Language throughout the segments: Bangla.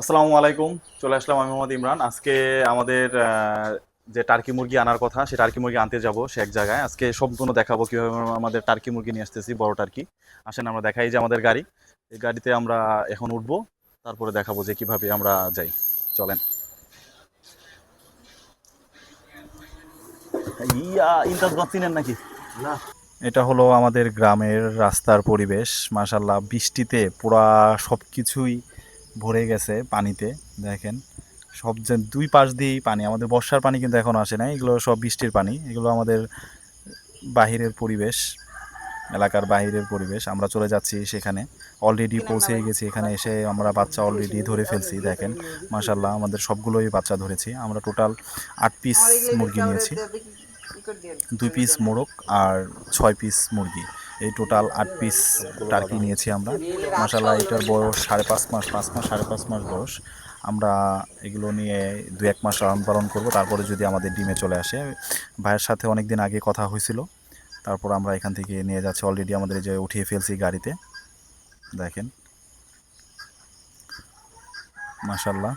আসসালামু আলাইকুম। চলে আসলাম আমি মোহাম্মদ ইমরান। আজকে আমাদের যে টার্কি মুরগি আনার কথা, সে টার্কি মুরগি আনতে যাব সে এক জায়গায়। আজকে সম্পূর্ণ দেখাবো কীভাবে আমরা আমাদের টার্কি মুরগি নিয়ে আসতেছি, বড় টার্কি। আসেন আমরা দেখাই যে আমাদের গাড়ি, এই গাড়িতে আমরা এখন উঠবো, তারপরে দেখাবো যে কিভাবে আমরা যাই। চলেন। ইন্টারগঞ্জ চিনেন নাকি? না। এটা হলো আমাদের গ্রামের রাস্তার পরিবেশ। মাশাল্লাহ, বৃষ্টিতে পুরা সব কিছুই ভরে গেছে পানিতে। দেখেন, সব যে দুই পাশ দিয়েই পানি। আমাদের বর্ষার পানি কিন্তু এখনও আসে নাই, এগুলো সব বৃষ্টির পানি। এগুলো আমাদের বাহিরের পরিবেশ, এলাকার বাহিরের পরিবেশ। আমরা চলে যাচ্ছি সেখানে, অলরেডি পৌঁছে গেছি। এখানে এসে আমরা বাচ্চা অলরেডি ধরে ফেলছি। দেখেন মাশাল্লাহ, আমাদের সবগুলোই বাচ্চা ধরেছি। আমরা টোটাল 8 পিস মুরগি নিয়েছি, 2 পিস মোরগ আর 6 পিস মুরগি। এই টোটাল 8 পিস টার্কি নিয়েছি আমরা। মাশাল্লাহ, এটার বয়স 5.5 মাস, 5 মাস 5.5 মাস বয়স। আমরা এগুলো নিয়ে 2-1 মাস লালন পালন করবো, তারপরে যদি আমাদের ডিমে চলে আসে। ভাইয়ের সাথে অনেক দিন আগে কথা হয়েছিল, তারপর আমরা এখান থেকে নিয়ে যাচ্ছি। অলরেডি আমাদের যে উঠিয়ে ফেলছি গাড়িতে। দেখেন মাশাল্লাহ,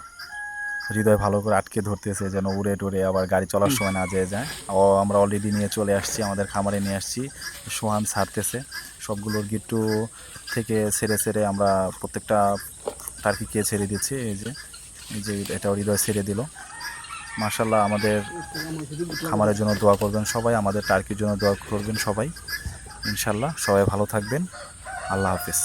হৃদয় ভালো করে আটকে ধরতেছে যেন উড়ে টুড়ে আবার গাড়ি চলার সময় না যেয়ে যায়। আমরা অলরেডি নিয়ে চলে আসছি, আমাদের খামারে নিয়ে আসছি। সোহান ছাড়তেছে সবগুলোর গিট্টু থেকে ছেড়ে ছেড়ে আমরা প্রত্যেকটা টার্কিকে ছেড়ে দিচ্ছি। এই যে এটাও হৃদয় ছেড়ে দিল। মাশাল্লাহ, আমাদের খামারের জন্য দোয়া করবেন সবাই, আমাদের টার্কির জন্য দোয়া করবেন সবাই। ইনশাল্লাহ সবাই ভালো থাকবেন। আল্লাহ হাফিজ।